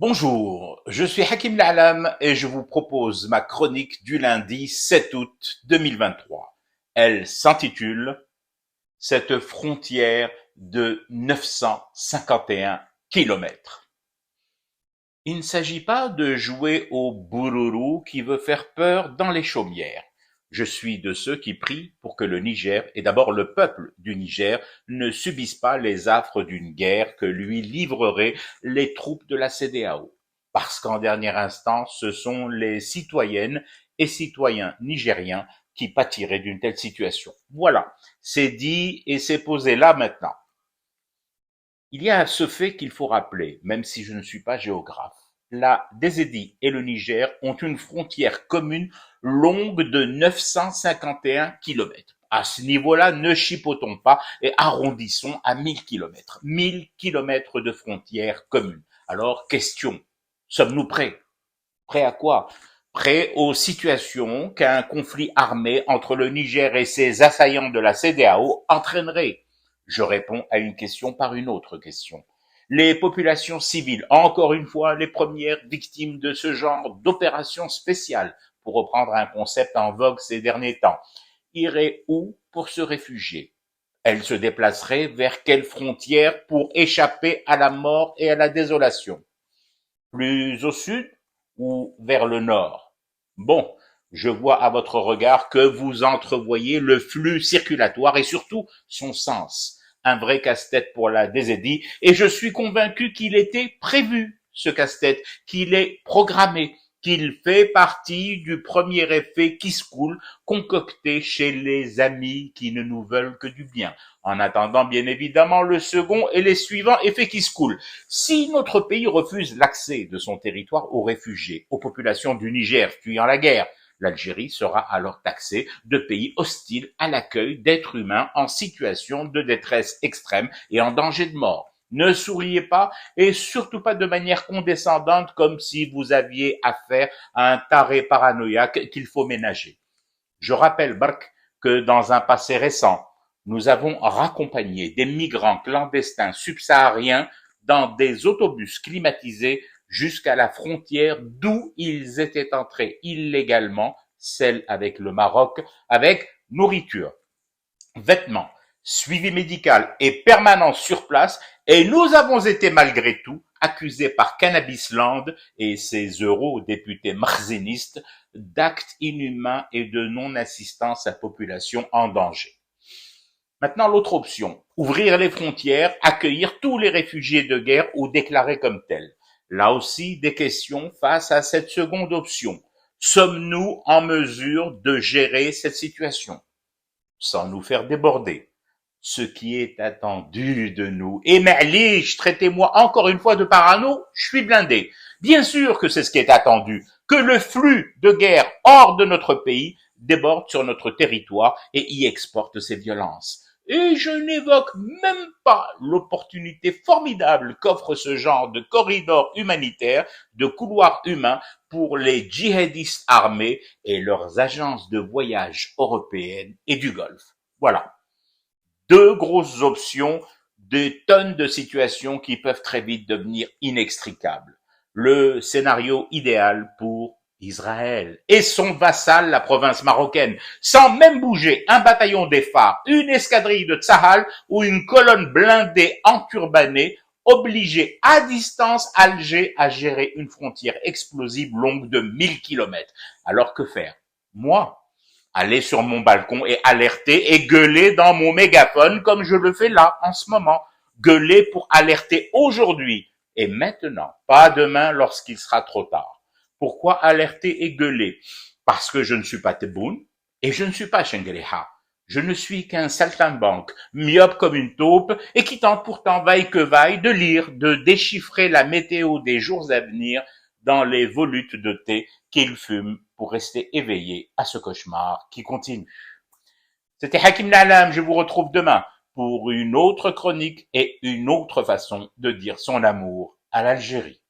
Bonjour, je suis Hakim La'alam et je vous propose ma chronique du lundi 7 août 2023. Elle s'intitule Cette frontière de 951 kilomètres. Il ne s'agit pas de jouer au bourourou qui veut faire peur dans les chaumières. Je suis de ceux qui prient pour que le Niger, et d'abord le peuple du Niger, ne subisse pas les affres d'une guerre que lui livreraient les troupes de la CEDEAO. Parce qu'en dernière instance, ce sont les citoyennes et citoyens nigériens qui pâtiraient d'une telle situation. Voilà, c'est dit et c'est posé là maintenant. Il y a ce fait qu'il faut rappeler, même si je ne suis pas géographe. La Désédie et le Niger ont une frontière commune longue de 951 kilomètres. À ce niveau-là, ne chipotons pas et arrondissons à 1000 kilomètres. 1000 kilomètres de frontière commune. Alors, question, sommes-nous prêts? Prêts à quoi? Prêts aux situations qu'un conflit armé entre le Niger et ses assaillants de la CEDEAO entraînerait? Je réponds à une question par une autre question. Les populations civiles, encore une fois, les premières victimes de ce genre d'opération spéciale, pour reprendre un concept en vogue ces derniers temps, iraient où pour se réfugier? Elles se déplaceraient vers quelle frontière pour échapper à la mort et à la désolation? Plus au sud ou vers le nord? Bon, je vois à votre regard que vous entrevoyez le flux circulatoire et surtout son sens. Un vrai casse-tête pour la Désédie, et je suis convaincu qu'il était prévu, ce casse-tête, qu'il est programmé, qu'il fait partie du premier effet qui se coule, concocté chez les amis qui ne nous veulent que du bien. En attendant, bien évidemment, le second et les suivants effets qui se coulent. Si notre pays refuse l'accès de son territoire aux réfugiés, aux populations du Niger fuyant la guerre, l'Algérie sera alors taxée de pays hostile à l'accueil d'êtres humains en situation de détresse extrême et en danger de mort. Ne souriez pas et surtout pas de manière condescendante comme si vous aviez affaire à un taré paranoïaque qu'il faut ménager. Je rappelle, Bark, que dans un passé récent, nous avons raccompagné des migrants clandestins subsahariens dans des autobus climatisés jusqu'à la frontière d'où ils étaient entrés illégalement, celle avec le Maroc, avec nourriture, vêtements, suivi médical et permanence sur place, et nous avons été malgré tout accusés par Cannabisland et ses eurodéputés marzinistes d'actes inhumains et de non-assistance à population en danger. Maintenant, l'autre option, ouvrir les frontières, accueillir tous les réfugiés de guerre ou déclarer comme tels. Là aussi, des questions face à cette seconde option. Sommes-nous en mesure de gérer cette situation sans nous faire déborder? Ce qui est attendu de nous. Et Ma'lich, traitez-moi encore une fois de parano, je suis blindé. Bien sûr que c'est ce qui est attendu, que le flux de guerre hors de notre pays déborde sur notre territoire et y exporte ses violences. Et je n'évoque même pas l'opportunité formidable qu'offre ce genre de corridor humanitaire, de couloir humain pour les djihadistes armés et leurs agences de voyage européennes et du Golfe. Voilà. Deux grosses options, des tonnes de situations qui peuvent très vite devenir inextricables. Le scénario idéal pour Israël et son vassal, la province marocaine, sans même bouger un bataillon des phares, une escadrille de Tsahal ou une colonne blindée enturbanée, obligée à distance Alger à gérer une frontière explosive longue de 1000 kilomètres. Alors que faire? Moi, aller sur mon balcon et alerter et gueuler dans mon mégaphone comme je le fais là en ce moment. Gueuler pour alerter aujourd'hui et maintenant, pas demain lorsqu'il sera trop tard. Pourquoi alerter et gueuler? Parce que je ne suis pas Tebboune et je ne suis pas Shengriha. Je ne suis qu'un saltimbanque, myope comme une taupe et qui tente pourtant vaille que vaille de lire, de déchiffrer la météo des jours à venir dans les volutes de thé qu'il fume pour rester éveillé à ce cauchemar qui continue. C'était Hakim La'alam, je vous retrouve demain pour une autre chronique et une autre façon de dire son amour à l'Algérie.